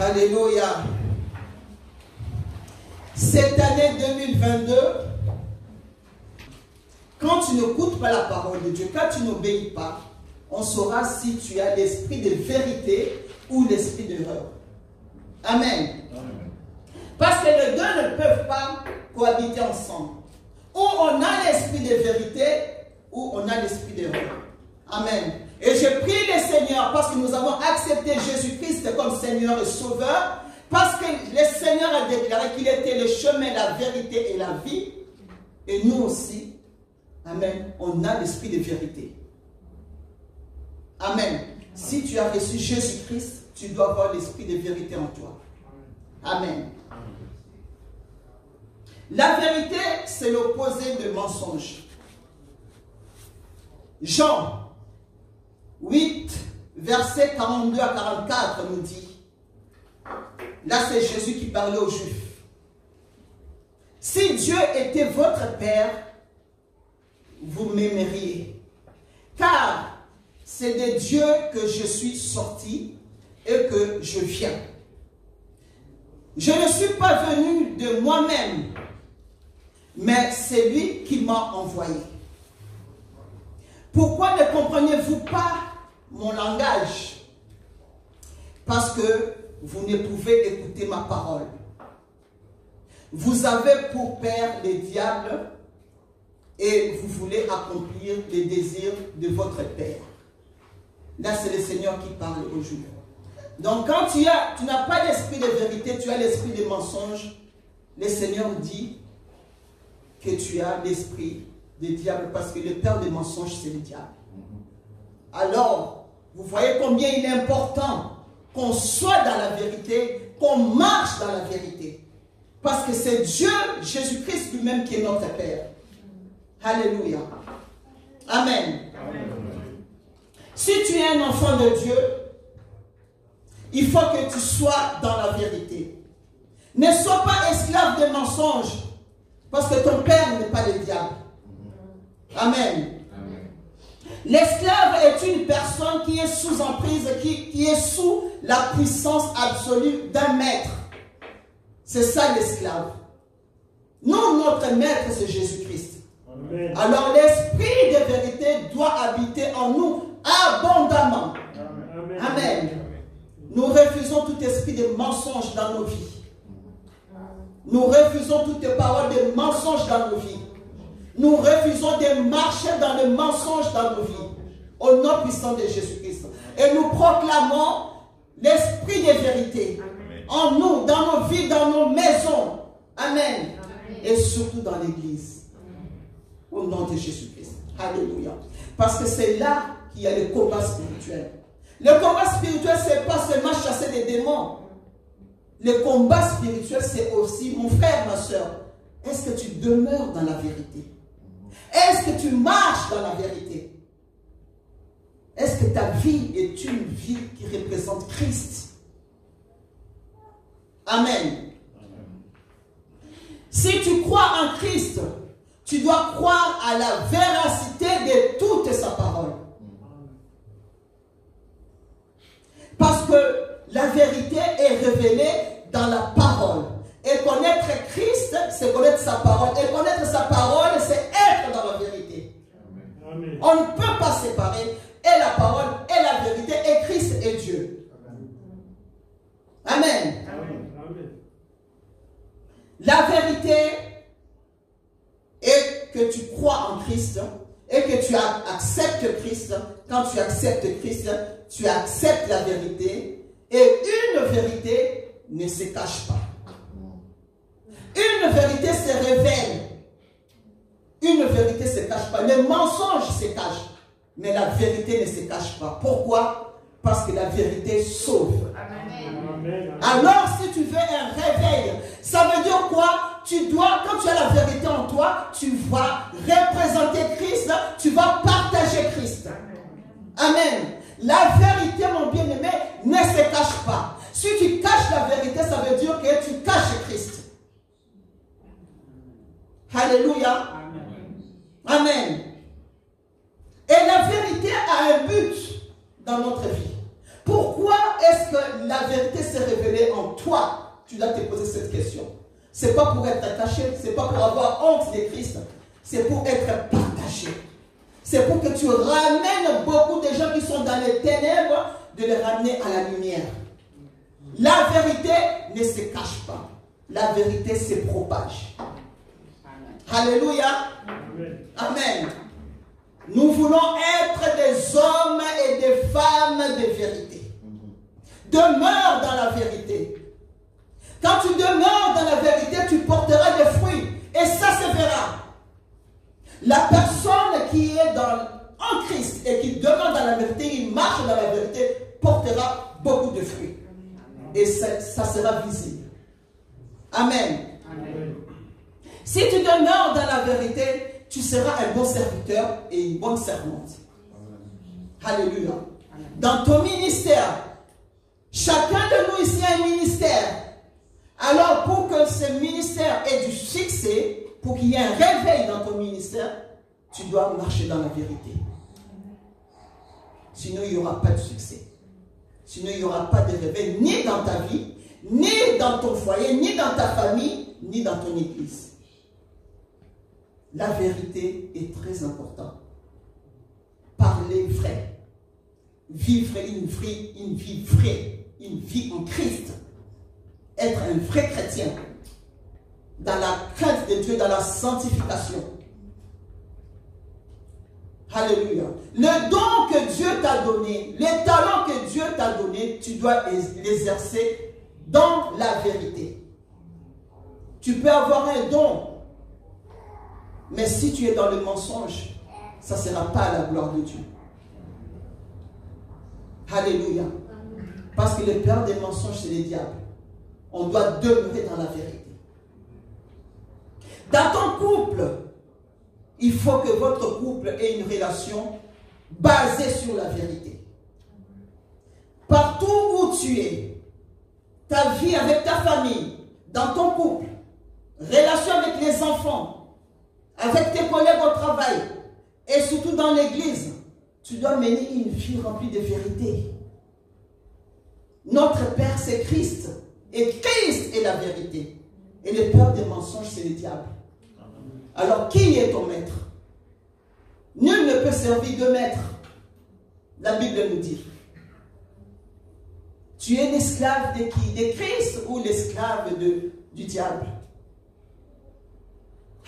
Alléluia. Cette année 2022, quand tu n'écoutes pas la parole de Dieu, quand tu n'obéis pas, on saura si tu as l'esprit de vérité ou l'esprit d'erreur. Amen. Amen. Parce que les deux ne peuvent pas cohabiter ensemble. Ou on a l'esprit de vérité, ou on a l'esprit d'erreur. Amen. Et je prie le Seigneur, parce que nous avons accepté Jésus-Christ comme Seigneur et Sauveur, parce que le Seigneur a déclaré qu'il était le chemin, la vérité et la vie. Et nous aussi, amen, on a l'esprit de vérité. Amen. Si tu as reçu Jésus-Christ, tu dois avoir l'esprit de vérité en toi. Amen. La vérité, c'est l'opposé de mensonge. Jean 8, versets 42 à 44 nous dit, là c'est Jésus qui parlait aux Juifs. Si Dieu était votre Père, vous m'aimeriez, car c'est de Dieu que je suis sorti et que je viens. Je ne suis pas venu de moi-même, mais c'est lui qui m'a envoyé. Pourquoi ne comprenez-vous pas mon langage? Parce que vous ne pouvez écouter ma parole. Vous avez pour père les diables et vous voulez accomplir les désirs de votre père. Là, c'est le Seigneur qui parle aujourd'hui. Donc, quand tu n'as pas l'esprit de vérité, tu as l'esprit de mensonge, le Seigneur dit que tu as l'esprit des diables, parce que le père des mensonges, c'est le diable. Alors, vous voyez combien il est important qu'on soit dans la vérité, qu'on marche dans la vérité. Parce que c'est Dieu, Jésus-Christ lui-même qui est notre Père. Alléluia. Amen. Amen. Si tu es un enfant de Dieu, il faut que tu sois dans la vérité. Ne sois pas esclave des mensonges, parce que ton père n'est pas le diable. Amen. L'esclave est une personne qui est sous emprise, qui est sous la puissance absolue d'un maître. C'est ça l'esclave. Nous, notre maître, c'est Jésus-Christ. Alors l'esprit de vérité doit habiter en nous abondamment. Amen. Amen. Nous refusons tout esprit de mensonge dans nos vies. Nous refusons toutes paroles de mensonge dans nos vies. Nous refusons de marcher dans le mensonge dans nos vies. Au nom puissant de Jésus-Christ. Et nous proclamons l'esprit de vérité en nous, dans nos vies, dans nos maisons. Amen. Et surtout dans l'église. Au nom de Jésus-Christ. Alléluia. Parce que c'est là qu'il y a le combat spirituel. Le combat spirituel, ce n'est pas seulement chasser des démons. Le combat spirituel, c'est aussi, mon frère, ma soeur, est-ce que tu demeures dans la vérité? Est-ce que tu marches dans la vérité? Est-ce que ta vie est une vie qui représente Christ? Amen. Si tu crois en Christ, tu dois croire à la véracité de toute sa parole. Parce que la vérité est révélée dans la parole. Et connaître Christ, c'est connaître sa parole. Et connaître sa parole, c'est être dans la vérité. Amen. On ne peut pas séparer et la parole et la vérité et Christ et Dieu. Amen. Amen. La vérité est que tu crois en Christ et que tu acceptes Christ. Quand tu acceptes Christ, tu acceptes la vérité. Et une vérité ne se cache pas. Une vérité se révèle. Une vérité ne se cache pas. Le mensonge se cache. Mais la vérité ne se cache pas. Pourquoi? Parce que la vérité sauve. Amen. Alors, si tu veux un réveil, ça veut dire quoi? Tu dois, quand tu as la vérité en toi, tu vas représenter Christ, tu vas partager Christ. Amen. La vérité, mon bien-aimé, ne se cache pas. Si tu caches la vérité, ça veut dire que tu caches Christ. Alléluia. Amen. Et la vérité a un but dans notre vie. Pourquoi est-ce que la vérité s'est révélée en toi? Tu dois te poser cette question. Ce n'est pas pour être caché, ce n'est pas pour avoir honte de Christ, c'est pour être partagé. C'est pour que tu ramènes beaucoup de gens qui sont dans les ténèbres, de les ramener à la lumière. La vérité ne se cache pas. La vérité se propage. Alléluia. Amen. Nous voulons être des hommes et des femmes de vérité. Demeure dans la vérité. Quand tu demeures dans la vérité, tu porteras des fruits. Et ça se verra. La personne qui est en Christ et qui demeure dans la vérité, il marche dans la vérité, portera beaucoup de fruits. Et ça sera visible. Amen. Amen. Si tu demeures dans la vérité, tu seras un bon serviteur et une bonne servante. Amen. Alléluia. Amen. Dans ton ministère, chacun de nous ici a un ministère. Alors pour que ce ministère ait du succès, pour qu'il y ait un réveil dans ton ministère, tu dois marcher dans la vérité. Sinon, il n'y aura pas de succès. Sinon, il n'y aura pas de réveil ni dans ta vie, ni dans ton foyer, ni dans ta famille, ni dans ton église. La vérité est très importante. Parler vrai. Vivre une vie vraie. Une vie en Christ. Être un vrai chrétien. Dans la crainte de Dieu, dans la sanctification. Alléluia. Le don que Dieu t'a donné, les talents que Dieu t'a donné, tu dois l'exercer dans la vérité. Tu peux avoir un don, mais si tu es dans le mensonge, ça ne sera pas à la gloire de Dieu. Alléluia. Parce que le père des mensonges, c'est le diable. On doit demeurer dans la vérité. Dans ton couple, il faut que votre couple ait une relation basée sur la vérité. Partout où tu es, ta vie avec ta famille, dans ton couple, relation avec les enfants, avec tes collègues au travail, et surtout dans l'église, tu dois mener une vie remplie de vérité. Notre Père, c'est Christ. Et Christ est la vérité. Et le père des mensonges, c'est le diable. Alors, qui est ton maître? Nul ne peut servir de maître. La Bible nous dit. Tu es l'esclave de qui? De Christ ou l'esclave du diable?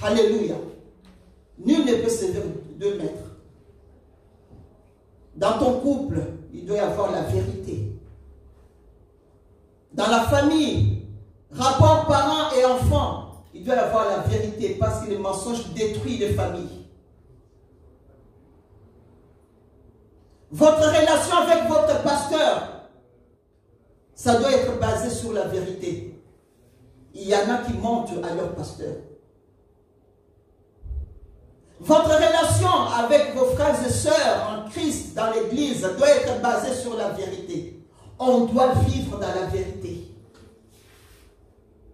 Alléluia. Nul ne peut servir de maître. Dans ton couple, il doit y avoir la vérité. Dans la famille, rapport parents et enfants, il doit y avoir la vérité parce que le mensonge détruit les familles. Votre relation avec votre pasteur, ça doit être basé sur la vérité. Il y en a qui mentent à leur pasteur. Votre relation avec vos frères et sœurs en Christ dans l'église doit être basée sur la vérité. On doit vivre dans la vérité.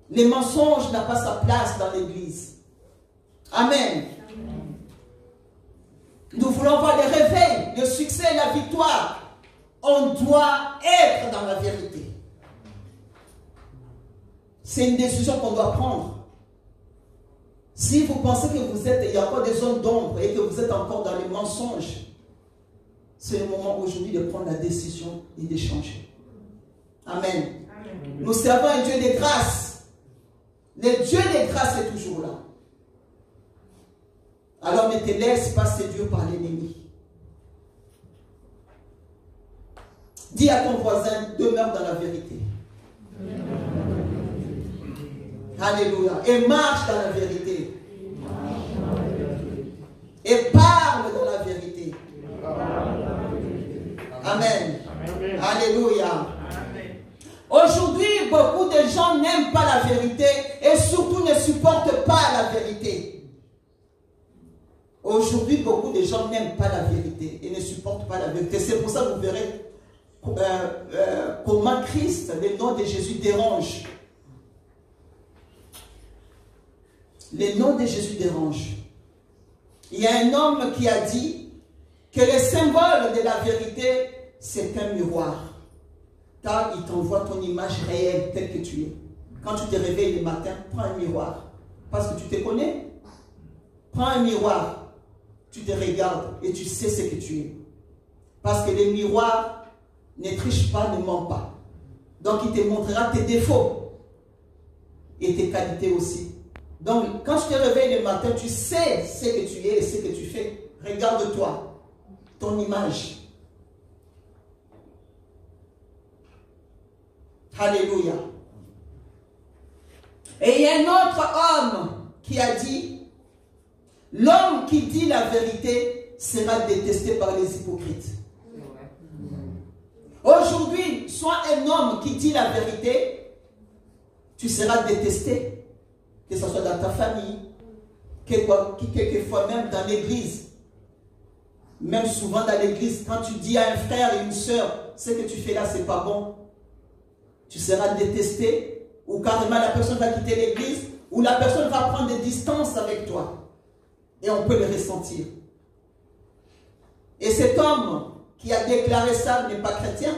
Les mensonges n'ont pas sa place dans l'église. Amen. Amen. Nous voulons voir le réveil, le succès et la victoire. On doit être dans la vérité. C'est une décision qu'on doit prendre. Si vous pensez que vous êtes, il y a encore des zones d'ombre et que vous êtes encore dans les mensonges, c'est le moment aujourd'hui de prendre la décision et de changer. Amen. Amen. Nous servons un Dieu de grâce. Le Dieu de grâce est toujours là. Alors ne te laisse pas séduire par l'ennemi. Dis à ton voisin, demeure dans la vérité. Alléluia. Et marche dans la vérité. Et parle dans la vérité. Amen. Amen. Alléluia. Aujourd'hui, beaucoup de gens n'aiment pas la vérité et surtout ne supportent pas la vérité. Aujourd'hui, beaucoup de gens n'aiment pas la vérité et ne supportent pas la vérité. C'est pour ça que vous verrez comment Christ, le nom de Jésus, dérange. Le nom de Jésus dérange. Il y a un homme qui a dit que le symbole de la vérité, c'est un miroir. car il t'envoie ton image réelle telle que tu es. Quand tu te réveilles le matin, prends un miroir, parce que tu te connais. Prends un miroir, tu te regardes et tu sais ce que tu es. Parce que les miroirs ne trichent pas, ne mentent pas. Donc il te montrera tes défauts et tes qualités aussi. Donc quand tu te réveilles le matin, tu sais ce que tu es et ce que tu fais. Regarde-toi, ton image. Alléluia. Et il y a un autre homme qui a dit, l'homme qui dit la vérité sera détesté par les hypocrites. Aujourd'hui, sois un homme qui dit la vérité, tu seras détesté, que ce soit dans ta famille, quelquefois même dans l'église. Même souvent dans l'église, quand tu dis à un frère et une soeur, ce que tu fais là, c'est pas bon, tu seras détesté, ou carrément la personne va quitter l'église, ou la personne va prendre des distances avec toi. Et on peut le ressentir. Et cet homme qui a déclaré ça n'est pas chrétien.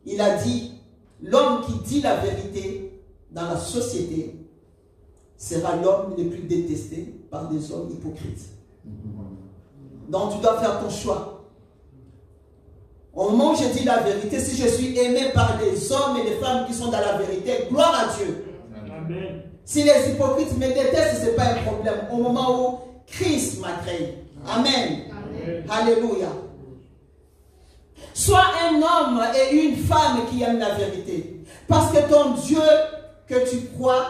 Il a dit, l'homme qui dit la vérité dans la société sera l'homme le plus détesté par des hommes hypocrites. Donc tu dois faire ton choix. Au moment où je dis la vérité, si je suis aimé par les hommes et les femmes qui sont dans la vérité, gloire à Dieu. Amen. Si les hypocrites me détestent, ce n'est pas un problème. Au moment où Christ m'a créé. Amen. Amen. Alléluia. Sois un homme et une femme qui aiment la vérité. Parce que ton Dieu que tu crois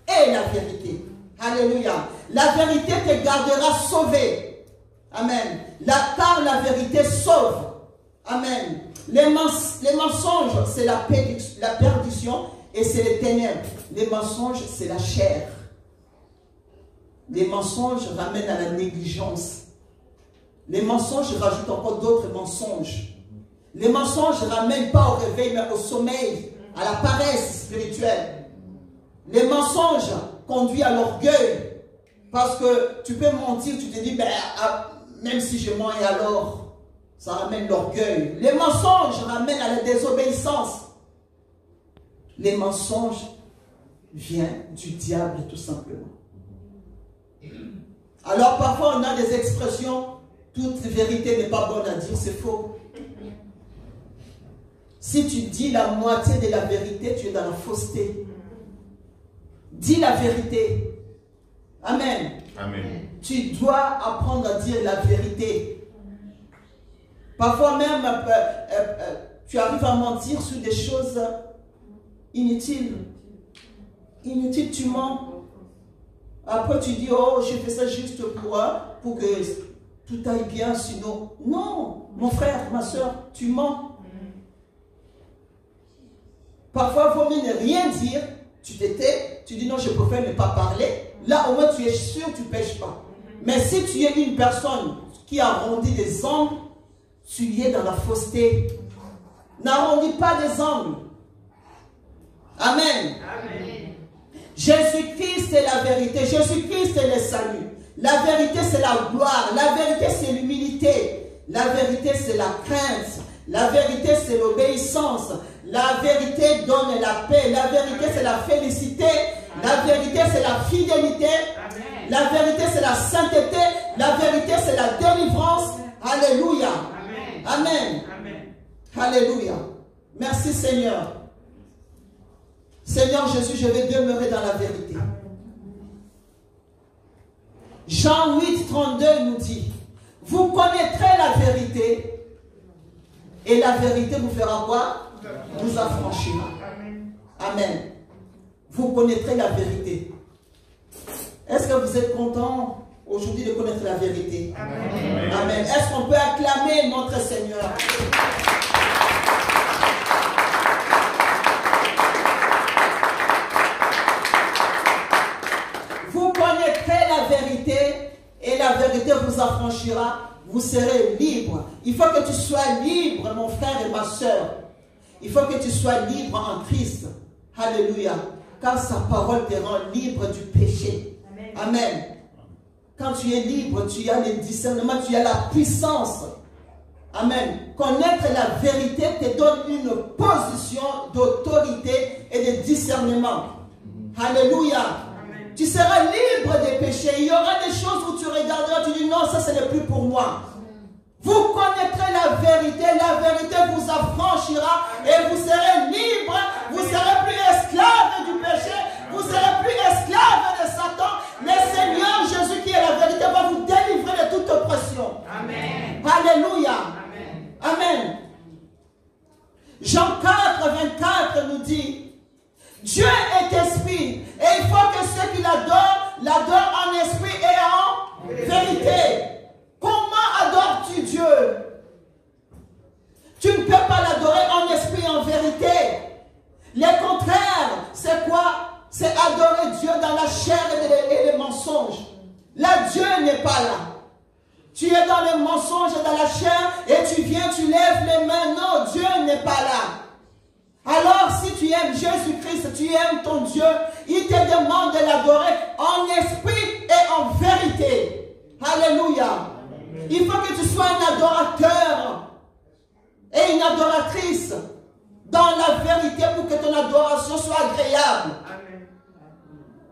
est la vérité. Alléluia. La vérité te gardera sauvé. Amen. Car la vérité sauve. Amen. Les mensonges, c'est la perdition et c'est les ténèbres. Les mensonges, c'est la chair. Les mensonges ramènent à la négligence. Les mensonges rajoutent encore d'autres mensonges. Les mensonges ne ramènent pas au réveil, mais au sommeil, à la paresse spirituelle. Les mensonges conduisent à l'orgueil. Parce que tu peux mentir, tu te dis, ben, même si je mens, et alors, ça ramène l'orgueil. Les mensonges ramènent à la désobéissance. Les mensonges viennent du diable, tout simplement. Alors parfois on a des expressions, toute vérité n'est pas bonne à dire, c'est faux. Si tu dis la moitié de la vérité, tu es dans la fausseté. Dis la vérité. Amen. Amen. Tu dois apprendre à dire la vérité. Parfois même, tu arrives à mentir sur des choses inutiles. Inutiles, tu mens. Après, tu dis, oh, je fais ça juste pour que tout aille bien, sinon... Non, mon frère, ma soeur, tu mens. Parfois, il vaut mieux ne rien dire. Tu t'étais, tu dis non, je préfère ne pas parler. Là, au moins, tu es sûr, tu ne pêches pas. Mais si tu es une personne qui arrondit des angles, tu es dans la fausseté. N'arrondis pas des angles. Amen. Amen. Jésus-Christ est la vérité. Jésus-Christ est le salut. La vérité, c'est la gloire. La vérité, c'est l'humilité. La vérité, c'est la crainte. La vérité, c'est l'obéissance. La vérité donne la paix. La vérité, c'est la félicité. La vérité, c'est la fidélité. La vérité, c'est la sainteté. La vérité, c'est la délivrance. Alléluia. Amen. Alléluia. Merci Seigneur. Seigneur Jésus, je vais demeurer dans la vérité. Jean 8, 32 nous dit, vous connaîtrez la vérité et la vérité vous fera quoi? Vous affranchira. Amen. Vous connaîtrez la vérité. Est-ce que vous êtes content aujourd'hui de connaître la vérité? Amen. Amen. Est-ce qu'on peut acclamer notre Seigneur? Vous connaîtrez la vérité et la vérité vous affranchira. Vous serez libre. Il faut que tu sois libre, mon frère et ma soeur. Il faut que tu sois libre en Christ. Alléluia. Car sa parole te rend libre du péché. Amen. Amen. Quand tu es libre, tu as le discernement, tu as la puissance. Amen. Connaître la vérité te donne une position de discernement. Alléluia. Tu seras libre des péchés. Il y aura des choses où tu regarderas, tu dis non, ça ce n'est plus pour moi. Vous connaîtrez la vérité vous affranchira et vous serez libre, vous serez plus esclave du péché, vous serez plus esclave de Satan. Le Seigneur Jésus qui est la vérité va vous délivrer de toute oppression. Amen. Alléluia. Amen. Amen. Jean 4, 24 nous dit, Dieu est esprit et il faut que ceux qui l'adorent en esprit et en vérité. Comment adores-tu Dieu? Tu ne peux pas l'adorer en esprit et en vérité. Le contraire, c'est quoi? C'est adorer Dieu dans la chair et les mensonges. Là, Dieu n'est pas là. Tu es dans les mensonges et dans la chair et tu viens, tu lèves les mains. Non, Dieu n'est pas là. Alors, si tu aimes Jésus-Christ, tu aimes ton Dieu, il te demande de l'adorer en esprit et en vérité. Alléluia. Il faut que tu sois un adorateur et une adoratrice dans la vérité pour que ton adoration soit agréable.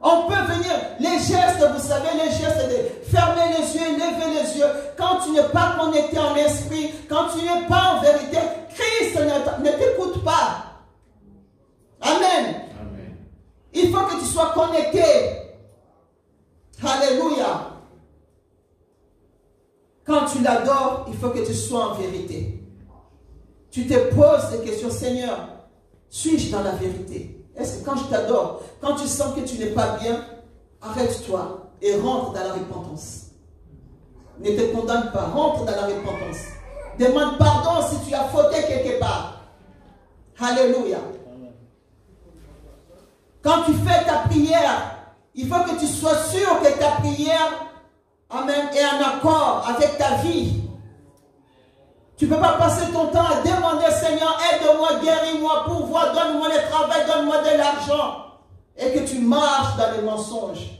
On peut venir, les gestes, vous savez, les gestes de fermer les yeux, lever les yeux. Quand tu n'es pas connecté en esprit, quand tu n'es pas en vérité, Christ ne t'écoute pas. Amen. Amen. Il faut que tu sois connecté. Alléluia. Quand tu l'adores, il faut que tu sois en vérité. Tu te poses des questions, Seigneur, suis-je dans la vérité? Est-ce que quand je t'adore, quand tu sens que tu n'es pas bien, arrête-toi et rentre dans la repentance. Ne te condamne pas, rentre dans la repentance. Demande pardon si tu as fauté quelque part. Alléluia. Quand tu fais ta prière, il faut que tu sois sûr que ta prière, amen, est en accord avec ta vie. Tu ne peux pas passer ton temps à demander, Seigneur, aide-moi, guéris-moi, pourvois, donne-moi le travail, donne-moi de l'argent. Et que tu marches dans les mensonges.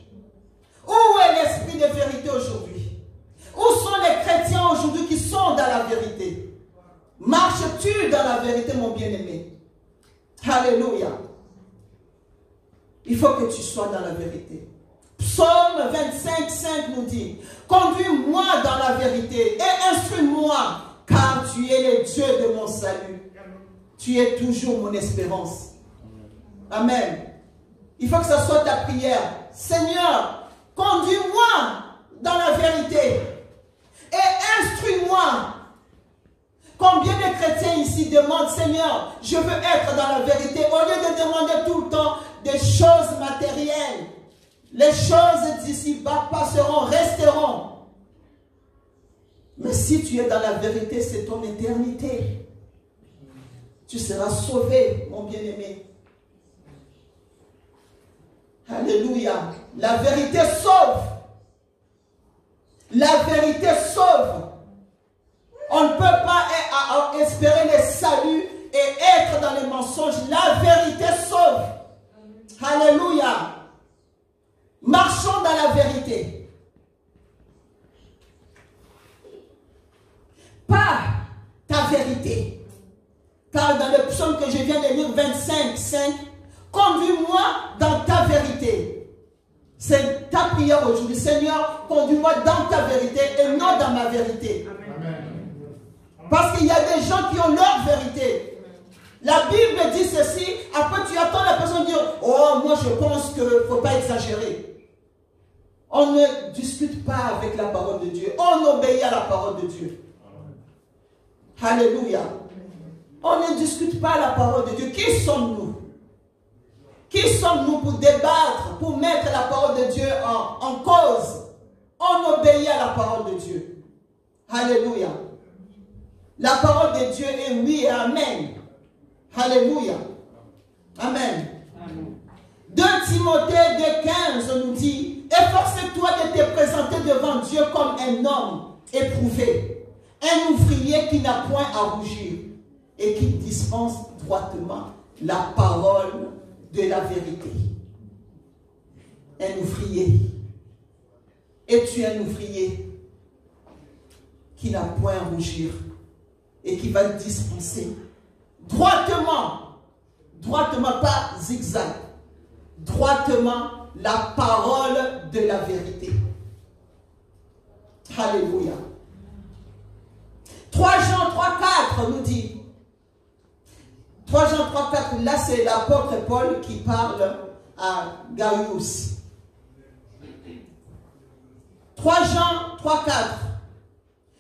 Où est l'esprit de vérité aujourd'hui? Où sont les chrétiens aujourd'hui qui sont dans la vérité? Marches-tu dans la vérité, mon bien-aimé? Alléluia. Il faut que tu sois dans la vérité. Psaume 25, 5 nous dit, conduis-moi dans la vérité et instruis-moi, car tu es le Dieu de mon salut. Tu es toujours mon espérance. Amen. Il faut que ce soit ta prière. Seigneur, conduis-moi dans la vérité et instruis-moi. Combien de chrétiens ici demandent, Seigneur, je veux être dans la vérité, au lieu de demander tout le temps des choses matérielles. Les choses d'ici-bas passeront, resteront. Mais si tu es dans la vérité, c'est ton éternité. Tu seras sauvé, mon bien-aimé. Alléluia. La vérité sauve. La vérité sauve. On ne peut pas espérer le salut et être dans les mensonges. La vérité sauve. Alléluia. Marchons dans la vérité. Pas ta vérité. Car dans le psaume que je viens de lire, 25, 5, conduis-moi dans ta vérité. C'est ta prière aujourd'hui. Seigneur, conduis-moi dans ta vérité et non dans ma vérité. Amen. Parce qu'il y a des gens qui ont leur vérité. La Bible dit ceci, après tu attends la personne dire, oh, moi je pense qu'il ne faut pas exagérer. On ne discute pas avec la parole de Dieu. On obéit à la parole de Dieu. Alléluia. On ne discute pas la parole de Dieu. Qui sommes-nous? Qui sommes-nous pour débattre, pour mettre la parole de Dieu en cause? On obéit à la parole de Dieu. Alléluia. La parole de Dieu est oui et amen. Alléluia. Amen. 2 Timothée 2,15 nous dit, efforce-toi de te présenter devant Dieu comme un homme éprouvé, un ouvrier qui n'a point à rougir et qui dispense droitement la parole de la vérité. Un ouvrier. Et tu es un ouvrier qui n'a point à rougir et qui va dispenser droitement droitement, pas zigzag, droitement la parole de la vérité. Alléluia. 3 Jean 3,4 nous dit, 3 Jean 3,4, là c'est l'apôtre Paul qui parle à Gaius. 3 Jean 3,4.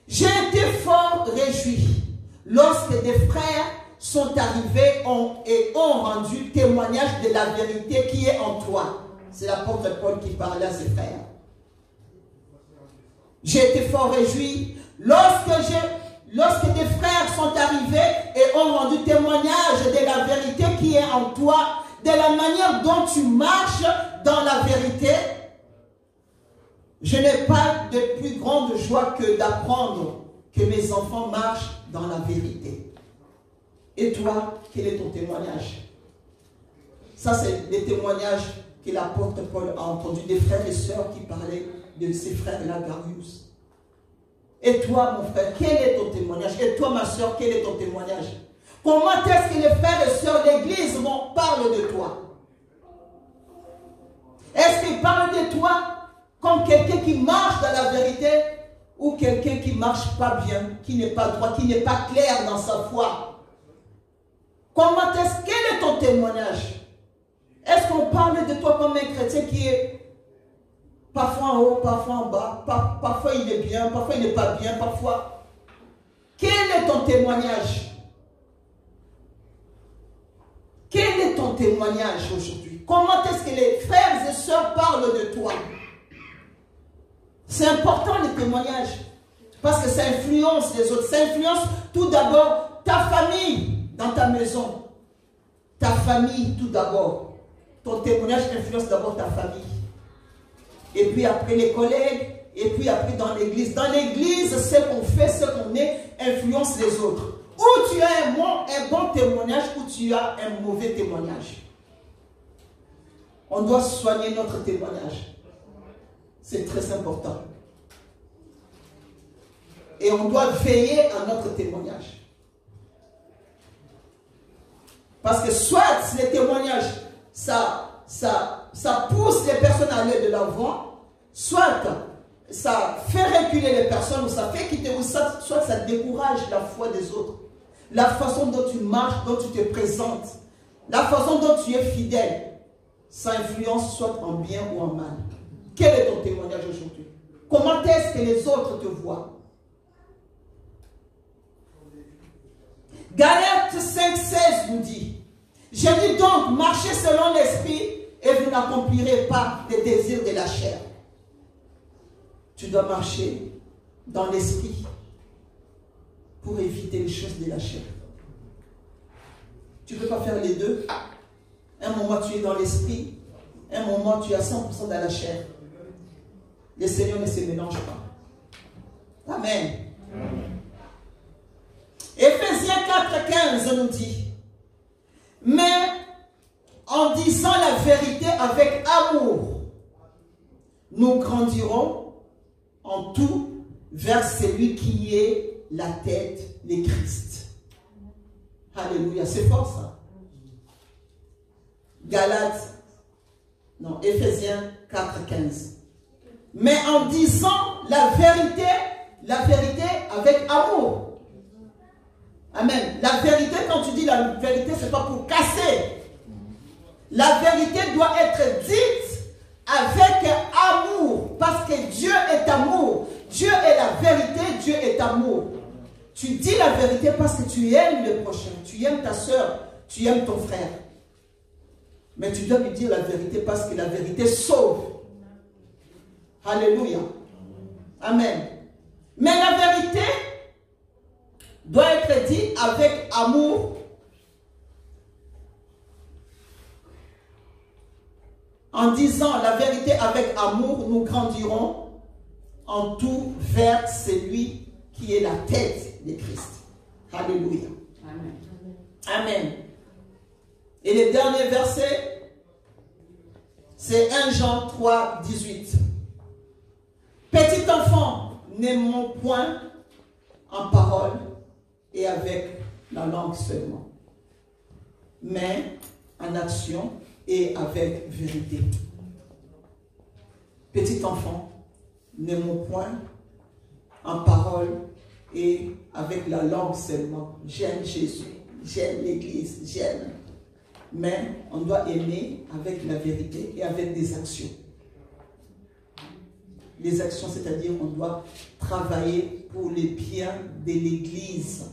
J'ai été fort réjoui lorsque des frères sont arrivés et ont rendu témoignage de la vérité qui est en toi. C'est l'apôtre Paul qui parle à ses frères. J'ai été fort réjoui lorsque des frères sont arrivés et ont rendu témoignage de la vérité qui est en toi, de la manière dont tu marches dans la vérité. Je n'ai pas de plus grande joie que d'apprendre que mes enfants marchent dans la vérité. Et toi, quel est ton témoignage? Ça, c'est les témoignages que l'apôtre Paul a entendus des frères et sœurs qui parlaient de ces frères-là, Gaius. Et toi, mon frère, quel est ton témoignage? Et toi, ma sœur, quel est ton témoignage? Comment est-ce que les frères et sœurs d'église parlent de toi? Est-ce qu'ils parlent de toi comme quelqu'un qui marche dans la vérité ou quelqu'un qui ne marche pas bien, qui n'est pas droit, qui n'est pas clair dans sa foi? Quel est ton témoignage? Est-ce qu'on parle de toi comme un chrétien qui est parfois en haut, parfois en bas, parfois il est bien, parfois il n'est pas bien, parfois... Quel est ton témoignage? Quel est ton témoignage aujourd'hui? Comment est-ce que les frères et sœurs parlent de toi? C'est important les témoignages, parce que ça influence les autres. Ça influence tout d'abord ta famille dans ta maison. Ta famille tout d'abord. Ton témoignage influence d'abord ta famille. Et puis après les collègues, et puis après dans l'église. Dans l'église, ce qu'on fait, ce qu'on est, influence les autres. Ou tu as un bon témoignage, ou tu as un mauvais témoignage. On doit soigner notre témoignage. C'est très important. Et on doit veiller à notre témoignage. Parce que soit les témoignages, ça pousse les personnes à aller de l'avant, soit ça fait reculer les personnes, ou ça fait quitter, ou soit ça décourage la foi des autres. La façon dont tu marches, dont tu te présentes, la façon dont tu es fidèle, ça influence soit en bien ou en mal. Quel est ton témoignage aujourd'hui? Comment est-ce que les autres te voient? Galates 5,16 nous dit, je dis donc, marchez selon l'esprit et vous n'accomplirez pas les désirs de la chair. Tu dois marcher dans l'esprit pour éviter les choses de la chair. Tu ne peux pas faire les deux. Un moment tu es dans l'esprit, un moment tu es à 100% dans la chair. Le Seigneur ne se mélange pas. Amen. Éphésiens 4,15 nous dit, mais en disant la vérité avec amour, nous grandirons en tout vers celui qui est la tête, le Christ. Alléluia, c'est fort ça. Éphésiens 4,15. Mais en disant la vérité avec amour. Amen. La vérité, quand tu dis la vérité, ce n'est pas pour casser. La vérité doit être dite avec amour. Parce que Dieu est amour. Dieu est la vérité, Dieu est amour. Tu dis la vérité parce que tu aimes le prochain. Tu aimes ta soeur, tu aimes ton frère. Mais tu dois lui dire la vérité parce que la vérité sauve. Alléluia. Amen. Mais la vérité doit être dite avec amour. En disant la vérité avec amour, nous grandirons en tout vers celui qui est la tête de Christ. Alléluia. Amen. Amen. Et le dernier verset, c'est 1 Jean 3, 18. Petit enfant, n'aimons point en parole et avec la langue seulement, mais en action et avec vérité. Petit enfant, n'aimons point en parole et avec la langue seulement. J'aime Jésus, j'aime l'Église, j'aime. Mais on doit aimer avec la vérité et avec des actions. Les actions, c'est-à-dire on doit travailler pour les biens de l'Église.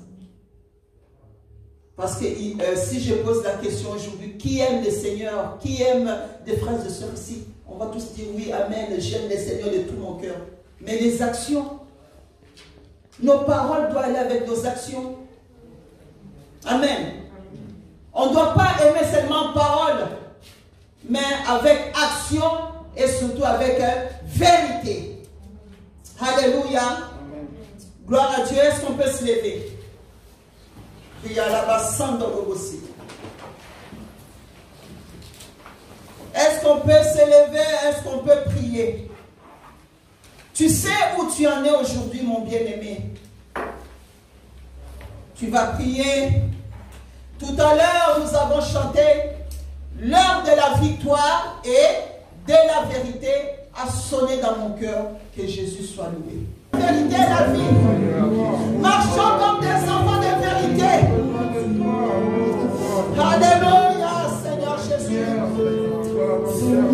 Parce que si je pose la question aujourd'hui, qui aime le Seigneur? Qui aime des frères et sœurs ici? On va tous dire oui, amen, j'aime le Seigneur de tout mon cœur. Mais les actions, nos paroles doivent aller avec nos actions. Amen. On ne doit pas aimer seulement parole, mais avec action et surtout avec vérité. Alléluia. Amen. Gloire à Dieu. Est-ce qu'on peut se lever? Est-ce qu'on peut se lever? Est-ce qu'on peut prier? Tu sais où tu en es aujourd'hui, mon bien-aimé. Tu vas prier. Tout à l'heure, nous avons chanté l'heure de la victoire et de la vérité a sonné dans mon cœur. Que Jésus soit loué. La vérité est la vie. Marchons comme des enfants de vérité. Alléluia, Seigneur Jésus.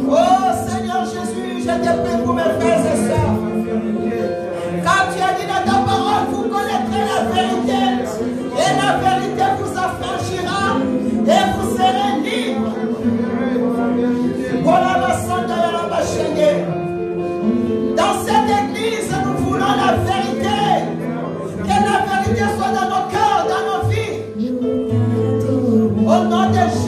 Oh Seigneur Jésus, je te prie pour mes frères et sœurs. Quand tu as dit dans ta parole, vous connaîtrez la vérité. Et la vérité vous affranchira et vous serez libres. Dans cette église, nous voulons la vérité. Que la vérité soit dans nos cœurs, dans nos vies. Au nom de Jésus.